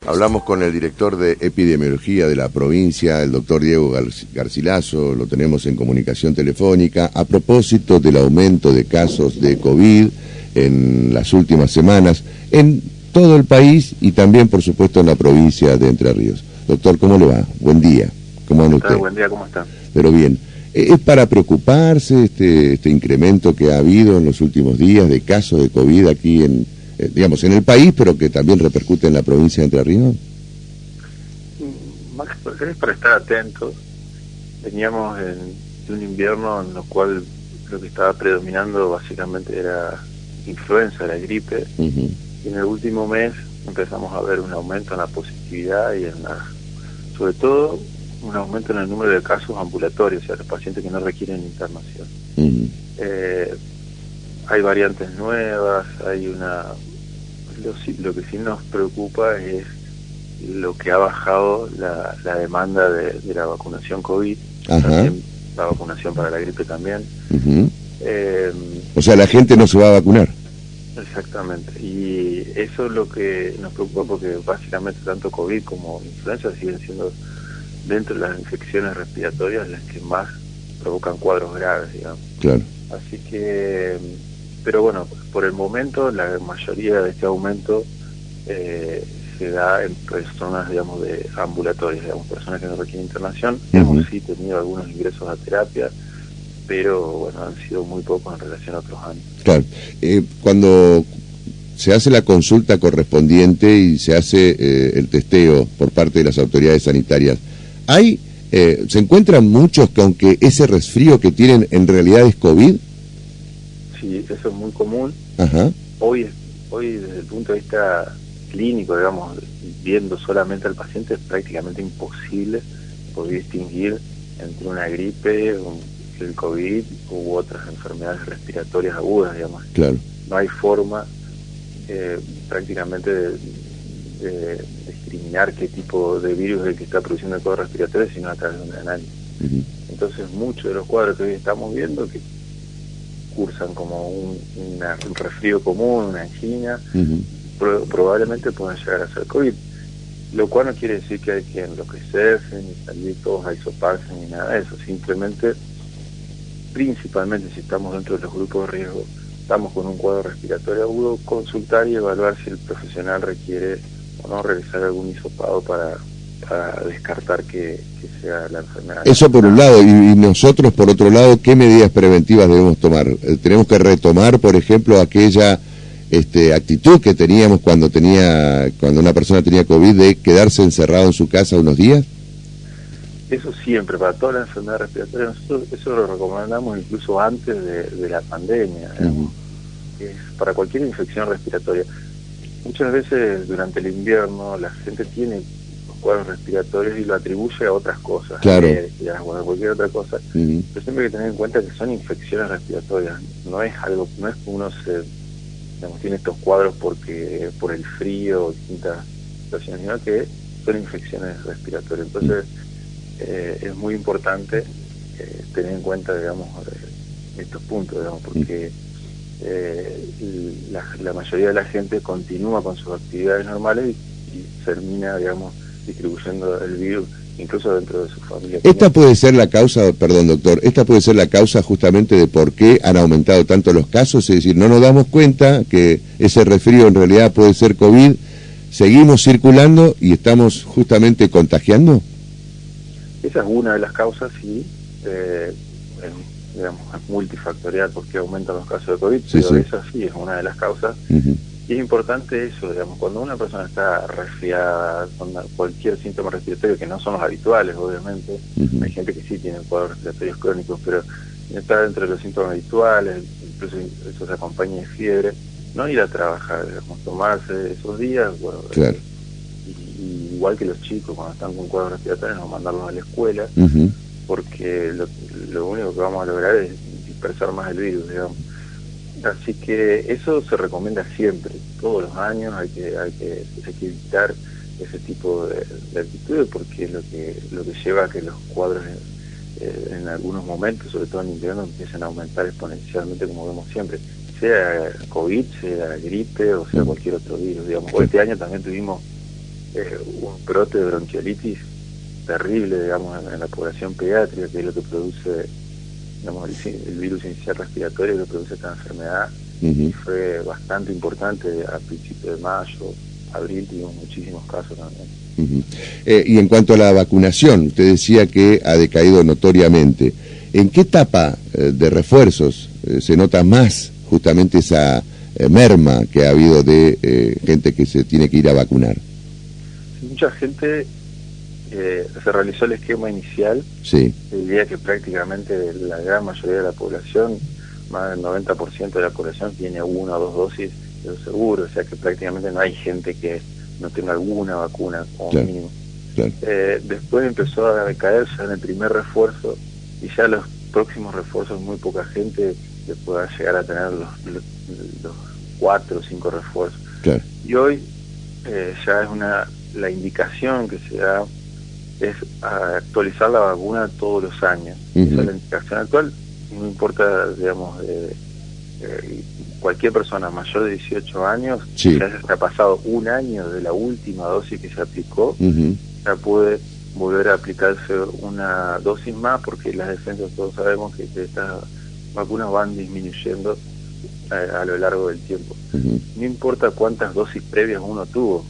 Hablamos con el director de epidemiología de la provincia, el doctor Diego Garcilaso, lo tenemos en comunicación telefónica, a propósito del aumento de casos de COVID en las últimas semanas, en todo el país y también, por supuesto, en la provincia de Entre Ríos. Doctor, ¿cómo le va? Buen día. ¿Cómo anda usted? Buen día, ¿cómo está? Pero bien. ¿Es para preocuparse este incremento que ha habido en los últimos días de casos de COVID aquí en el país, pero que también repercute en la provincia de Entre Ríos? Más que es para estar atentos. Veníamos de un invierno en el cual lo que estaba predominando básicamente era influenza, la gripe, y en el último mes empezamos a ver un aumento en la positividad y sobre todo un aumento en el número de casos ambulatorios, o sea, los pacientes que no requieren internación. Hay variantes nuevas, lo que sí nos preocupa es lo que ha bajado la demanda de la vacunación COVID, también la vacunación para la gripe también. O sea, la gente no se va a vacunar. Exactamente, y eso es lo que nos preocupa, porque básicamente tanto COVID como influenza siguen siendo dentro de las infecciones respiratorias las que más provocan cuadros graves, digamos. Claro. Así que, pero bueno, por el momento la mayoría de este aumento se da en personas, digamos, de ambulatorias, digamos, personas que no requieren internación. Hemos sí tenido algunos ingresos a terapia, pero bueno, han sido muy pocos en relación a otros años. Claro. Cuando se hace la consulta correspondiente y se hace el testeo por parte de las autoridades sanitarias, ¿se encuentran muchos que aunque ese resfrío que tienen en realidad es COVID? Sí, eso es muy común. Ajá. Hoy desde el punto de vista clínico, digamos, viendo solamente al paciente, es prácticamente imposible poder distinguir entre una gripe, el COVID u otras enfermedades respiratorias agudas, digamos. Claro. No hay forma prácticamente de discriminar qué tipo de virus es el que está produciendo el cuadro respiratorio, sino a través de un análisis. Entonces, muchos de los cuadros que hoy estamos viendo que cursan como un resfrío común, una angina, probablemente puedan llegar a ser COVID, lo cual no quiere decir que hay que enloquecerse, ni salir todos a hisoparse, ni nada de eso. Simplemente, principalmente si estamos dentro de los grupos de riesgo, estamos con un cuadro respiratorio agudo, consultar y evaluar si el profesional requiere o no realizar algún hisopado para descartar que sea la enfermedad. Eso por un lado, y nosotros por otro lado, ¿qué medidas preventivas debemos tomar? Tenemos que retomar, por ejemplo, aquella actitud que teníamos cuando una persona tenía COVID, de quedarse encerrado en su casa unos días. Eso siempre, para todas las enfermedades respiratorias, nosotros eso lo recomendamos incluso antes de la pandemia, es para cualquier infección respiratoria. Muchas veces durante el invierno la gente tiene los cuadros respiratorios y lo atribuye a otras cosas, claro, a cualquier otra cosa, pero siempre hay que tener en cuenta que son infecciones respiratorias, no es que uno tiene estos cuadros por el frío o distintas situaciones, sino que son infecciones respiratorias. Entonces es muy importante tener en cuenta, digamos, estos puntos, digamos, porque la mayoría de la gente continúa con sus actividades normales y termina, digamos, distribuyendo el virus incluso dentro de su familia. Esta puede ser la causa, perdón doctor, esta puede ser la causa justamente de por qué han aumentado tanto los casos, es decir, no nos damos cuenta que ese resfrío en realidad puede ser COVID, seguimos circulando y estamos justamente contagiando. Esa es una de las causas, sí, digamos, es multifactorial porque aumentan los casos de COVID, pero esa sí es una de las causas. Y es importante eso, digamos, cuando una persona está resfriada, con cualquier síntoma respiratorio, que no son los habituales, obviamente, hay gente que sí tiene cuadros respiratorios crónicos, pero está dentro de los síntomas habituales, incluso eso se acompaña de fiebre, no ir a trabajar, digamos, tomarse esos días, bueno, claro. Y igual que los chicos, cuando están con cuadros respiratorios, no mandarlos a la escuela, porque lo único que vamos a lograr es dispersar más el virus, digamos. Así que eso se recomienda siempre, todos los años hay que evitar ese tipo de actitudes, porque es lo que lleva a que los cuadros en algunos momentos, sobre todo en invierno, empiecen a aumentar exponencialmente, como vemos siempre, sea COVID, sea gripe o sea cualquier otro virus, digamos. Este año también tuvimos un brote de bronquiolitis terrible, digamos, en la población pediátrica, que es lo que produce, digamos, el virus inicial respiratorio que produce esta enfermedad. Y fue bastante importante a principios de mayo, abril, tuvimos muchísimos casos también. Y en cuanto a la vacunación, usted decía que ha decaído notoriamente. ¿En qué etapa de refuerzos se nota más justamente esa merma que ha habido de gente que se tiene que ir a vacunar? Mucha gente se realizó el esquema inicial, sí. El día que prácticamente la gran mayoría de la población, más del 90% de la población, tiene 1 o 2 dosis de seguro, o sea que prácticamente no hay gente que no tenga alguna vacuna como claro, mínimo. Claro. Después empezó a decaerse en el primer refuerzo, y ya los próximos refuerzos muy poca gente que pueda llegar a tener los 4 o 5 refuerzos. Claro. Y hoy ya es la indicación que se da es actualizar la vacuna todos los años. Esa es la indicación actual, no importa, digamos, cualquier persona mayor de 18 años, sí. ya se ha pasado 1 año de la última dosis que se aplicó, ya puede volver a aplicarse una dosis más, porque las defensas, todos sabemos que estas vacunas van disminuyendo a lo largo del tiempo. No importa cuántas dosis previas uno tuvo.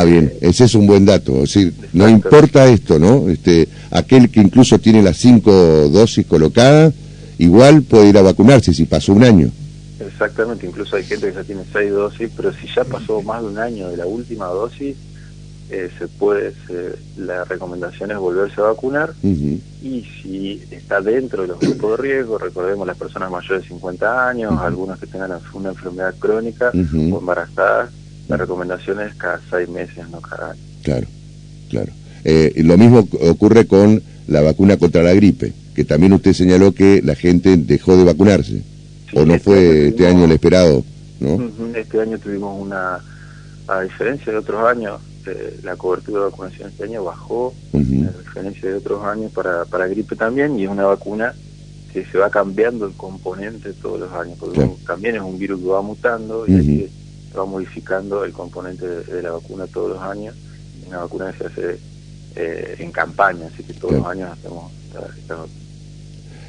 Bien, ese es un buen dato, es decir, no importa esto, ¿no? Aquel que incluso tiene las 5 dosis colocadas, igual puede ir a vacunarse si pasó 1 año. Exactamente, incluso hay gente que ya tiene 6 dosis, pero si ya pasó más de 1 año de la última dosis, la recomendación es volverse a vacunar, y si está dentro de los grupos de riesgo, recordemos las personas mayores de 50 años, algunos que tengan una enfermedad crónica o embarazadas, la recomendación es cada 6 meses, no cada año. Claro, claro. Lo mismo ocurre con la vacuna contra la gripe, que también usted señaló que la gente dejó de vacunarse, sí, o no fue este año el esperado, ¿no? Este año tuvimos a diferencia de otros años, la cobertura de vacunación este año bajó, a diferencia de otros años para gripe también, y es una vacuna que se va cambiando el componente todos los años, porque también es un virus que va mutando y hay que va modificando el componente de la vacuna todos los años. Una vacuna que se hace en campaña, así que todos los años hacemos esta vacuna.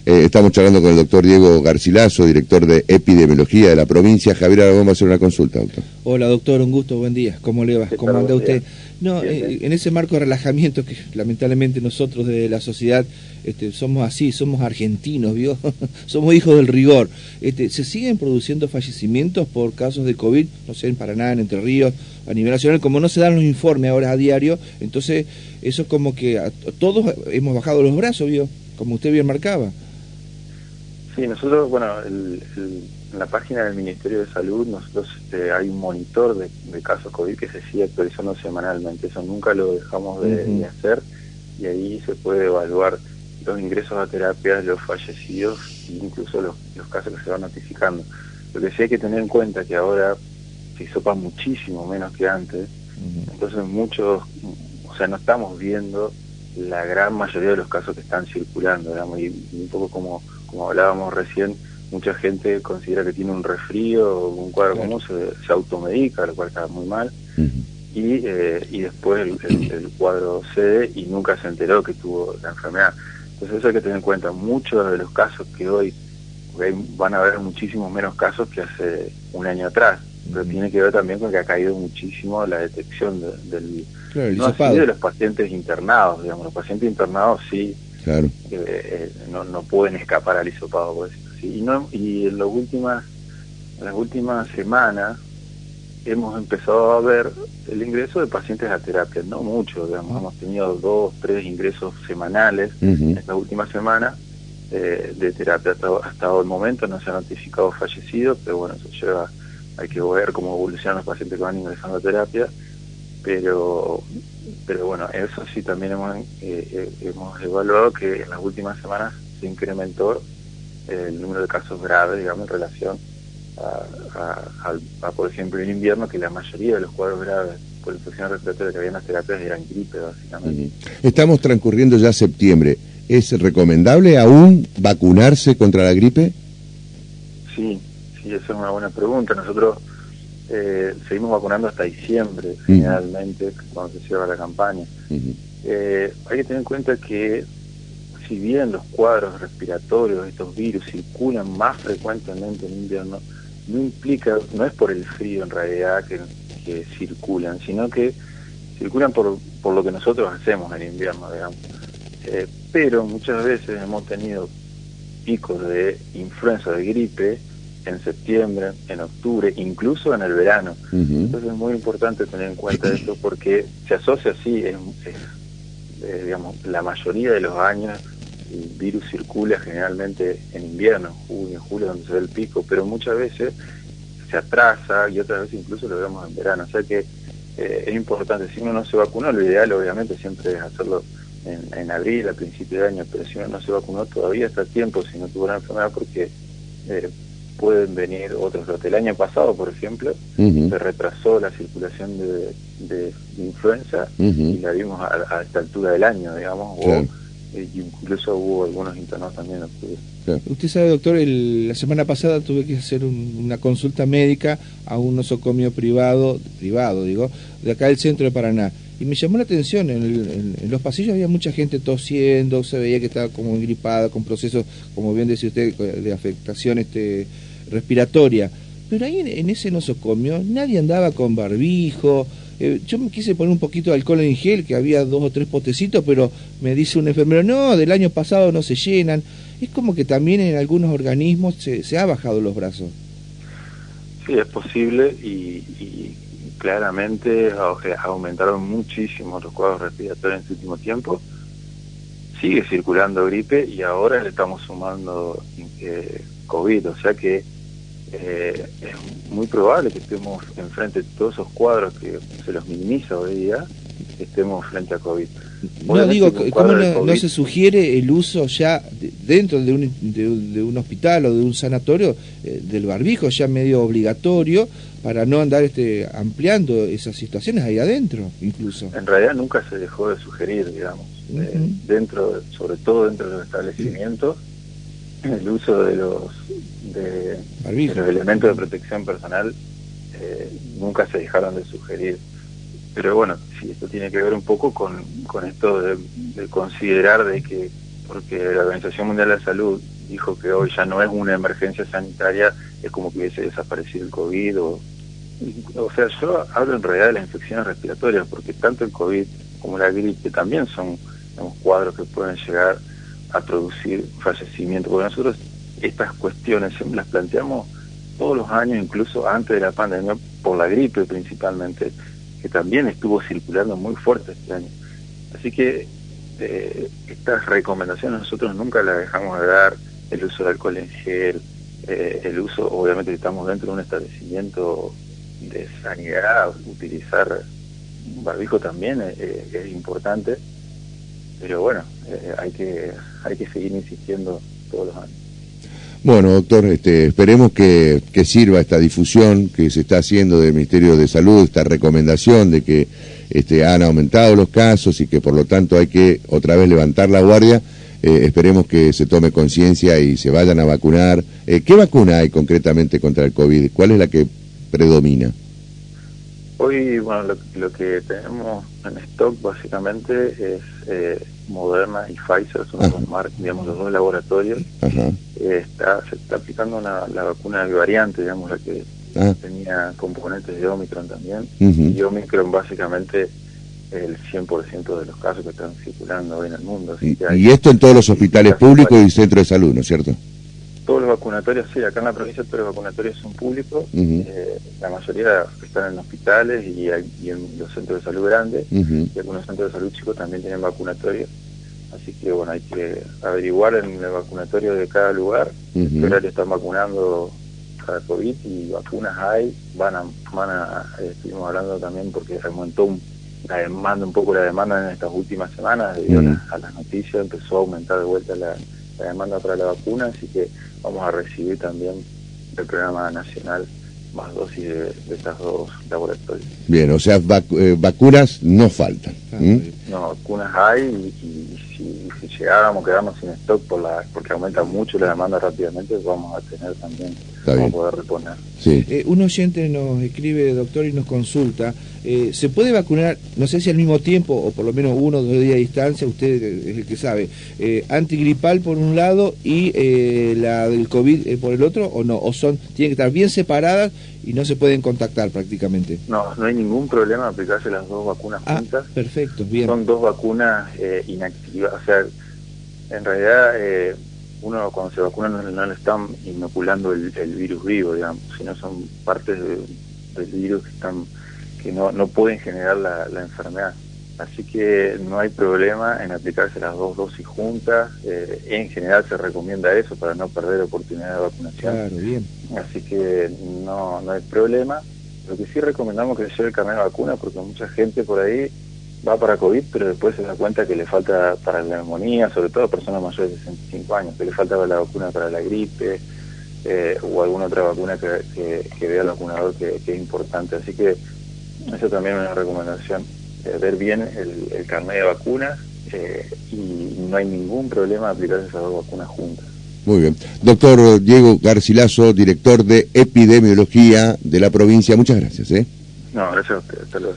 Estamos charlando con el doctor Diego Garcilaso, director de epidemiología de la provincia. Javier Aragón va a hacer una consulta, doctor. Hola, doctor, un gusto, buen día. ¿Cómo le va? ¿Cómo anda usted? No, en ese marco de relajamiento que lamentablemente nosotros de la sociedad somos así, somos argentinos, ¿vio? Somos hijos del rigor. ¿Se siguen produciendo fallecimientos por casos de COVID? No sé, en Paraná, en Entre Ríos, a nivel nacional, como no se dan los informes ahora a diario, entonces eso es como que todos hemos bajado los brazos, ¿vio? Como usted bien marcaba. Sí, nosotros, bueno, en la página del Ministerio de Salud, nosotros hay un monitor de casos COVID que se sigue actualizando semanalmente. Eso nunca lo dejamos de hacer, y ahí se puede evaluar los ingresos a terapia, los fallecidos e incluso los casos que se van notificando. Lo que sí hay que tener en cuenta que ahora se hisopa muchísimo menos que antes, entonces no estamos viendo la gran mayoría de los casos que están circulando, digamos, y un poco como hablábamos recién, mucha gente considera que tiene un resfrío o un cuadro común, se automedica, lo cual está muy mal, y después el cuadro cede y nunca se enteró que tuvo la enfermedad. Entonces eso hay que tener en cuenta. Muchos de los casos que hoy, van a haber muchísimos menos casos que hace 1 año atrás, pero tiene que ver también con que ha caído muchísimo la detección del no así de los pacientes internados, digamos. Los pacientes internados sí, claro, no pueden escapar al hisopado, por decirlo así. Y en las últimas semanas hemos empezado a ver el ingreso de pacientes a terapia, no mucho, digamos, hemos tenido 2, 3 ingresos semanales en estas últimas semanas de terapia. Hasta el momento no se han notificado fallecidos, pero bueno, eso hay que ver cómo evolucionan los pacientes que van ingresando a terapia, pero bueno, eso sí también hemos evaluado que en las últimas semanas se incrementó el número de casos graves, digamos, en relación a por ejemplo, en invierno, que la mayoría de los cuadros graves por infección respiratoria que había en las terapias eran gripe, básicamente. Estamos transcurriendo ya septiembre. ¿Es recomendable aún vacunarse contra la gripe? Sí, esa es una buena pregunta. Nosotros seguimos vacunando hasta diciembre, generalmente, cuando se cierra la campaña. Hay que tener en cuenta que si bien los cuadros respiratorios de estos virus circulan más frecuentemente en invierno, no es por el frío en realidad que circulan, sino que circulan por lo que nosotros hacemos en invierno, digamos. Pero muchas veces hemos tenido picos de influenza, de gripe, en septiembre, en octubre, incluso en el verano. Entonces es muy importante tener en cuenta esto porque se asocia así, digamos, la mayoría de los años el virus circula generalmente en invierno, junio, julio, donde se ve el pico, pero muchas veces se atrasa y otras veces incluso lo vemos en verano. O sea que es importante, si uno no se vacunó, lo ideal obviamente siempre es hacerlo en abril, a principio de año, pero si uno no se vacunó todavía está a tiempo si no tuvo una enfermedad porque pueden venir otros brotes. El año pasado, por ejemplo, se retrasó la circulación de influenza y la vimos a esta altura del año, digamos, incluso hubo algunos internados también en octubre. Usted sabe, doctor, la semana pasada tuve que hacer una consulta médica a un nosocomio privado digo, de acá del centro de Paraná. Y me llamó la atención, en los pasillos había mucha gente tosiendo, se veía que estaba como engripada, con procesos, como bien decía usted, de afectación respiratoria. Pero ahí en ese nosocomio nadie andaba con barbijo. Yo me quise poner un poquito de alcohol en gel, que había 2 o 3 potecitos, pero me dice un enfermero, no, del año pasado no se llenan. Es como que también en algunos organismos se ha bajado los brazos. Sí, es posible y claramente aumentaron muchísimo los cuadros respiratorios en este último tiempo. Sigue circulando gripe y ahora le estamos sumando COVID, o sea que es muy probable que estemos enfrente de todos esos cuadros que se los minimiza hoy día, que estemos frente a COVID. No, digo, ¿cómo no se sugiere el uso ya dentro de un hospital o de un sanatorio del barbijo ya medio obligatorio para no andar ampliando esas situaciones ahí adentro, incluso? En realidad nunca se dejó de sugerir, digamos, sobre todo dentro de los establecimientos, el uso de los elementos de protección personal nunca se dejaron de sugerir. Pero bueno, sí, esto tiene que ver un poco con esto de considerar de que, porque la Organización Mundial de la Salud dijo que hoy ya no es una emergencia sanitaria, es como que hubiese desaparecido el COVID, o sea, yo hablo en realidad de las infecciones respiratorias, porque tanto el COVID como la gripe también son cuadros que pueden llegar a producir fallecimiento, porque nosotros estas cuestiones siempre las planteamos todos los años, incluso antes de la pandemia, por la gripe principalmente, que también estuvo circulando muy fuerte este año. Así que estas recomendaciones nosotros nunca las dejamos de dar, el uso de alcohol en gel, el uso, obviamente estamos dentro de un establecimiento de sanidad, utilizar un barbijo también es importante, pero bueno, hay que seguir insistiendo todos los años. Bueno, doctor, esperemos que sirva esta difusión que se está haciendo del Ministerio de Salud, esta recomendación de que han aumentado los casos y que por lo tanto hay que otra vez levantar la guardia. Esperemos que se tome conciencia y se vayan a vacunar. ¿Qué vacuna hay concretamente contra el COVID? ¿Cuál es la que predomina? Hoy, bueno, lo que tenemos en stock básicamente es Moderna y Pfizer, son los dos laboratorios. Se está aplicando la vacuna de variante, digamos, la que tenía componentes de Omicron también, y Omicron básicamente el 100% de los casos que están circulando hoy en el mundo. Así que y esto en todos los hospitales públicos y centros de salud, ¿no es cierto? Todos los vacunatorios, sí, acá en la provincia todos los vacunatorios son públicos, la mayoría están en hospitales y en los centros de salud grandes, y algunos centros de salud chicos también tienen vacunatorios, así que bueno, hay que averiguar en el vacunatorio de cada lugar, qué horario están vacunando cada COVID, y vacunas hay, estuvimos hablando también porque aumentó un poco la demanda en estas últimas semanas, debido a las noticias, empezó a aumentar de vuelta la demanda para la vacuna, así que vamos a recibir también del programa nacional más dosis de estas dos laboratorios. Bien, o sea, vacunas no faltan. No, vacunas hay y si llegáramos a quedarnos sin stock porque aumenta mucho la demanda rápidamente, vamos a tener también, vamos a poder reponer. Sí. Un oyente nos escribe, doctor, y nos consulta, ¿se puede vacunar, no sé si al mismo tiempo, o por lo menos 1 o 2 días de distancia, usted es el que sabe, antigripal por un lado y la del COVID por el otro, o no? ¿O tienen que estar bien separadas y no se pueden contactar prácticamente? No hay ningún problema de aplicarse las 2 vacunas juntas. Perfecto, bien. Son 2 vacunas inactivas, o sea, en realidad uno cuando se vacuna no le están inoculando el virus vivo, digamos, sino son partes del virus que no pueden generar la enfermedad. Así que no hay problema en aplicarse las 2 dosis juntas. En general se recomienda eso para no perder oportunidad de vacunación. Claro, bien. Así que no hay problema. Lo que sí recomendamos que se lleve el carnet de vacuna, porque mucha gente por ahí va para COVID, pero después se da cuenta que le falta para la neumonía, sobre todo a personas mayores de 65 años, que le falta la vacuna para la gripe o alguna otra vacuna que vea el vacunador que es importante. Así que eso también es una recomendación, ver bien el carnet de vacunas y no hay ningún problema de aplicarse esas 2 vacunas juntas. Muy bien. Doctor Diego Garcilaso, director de Epidemiología de la provincia, muchas gracias. No, gracias a usted. Hasta luego.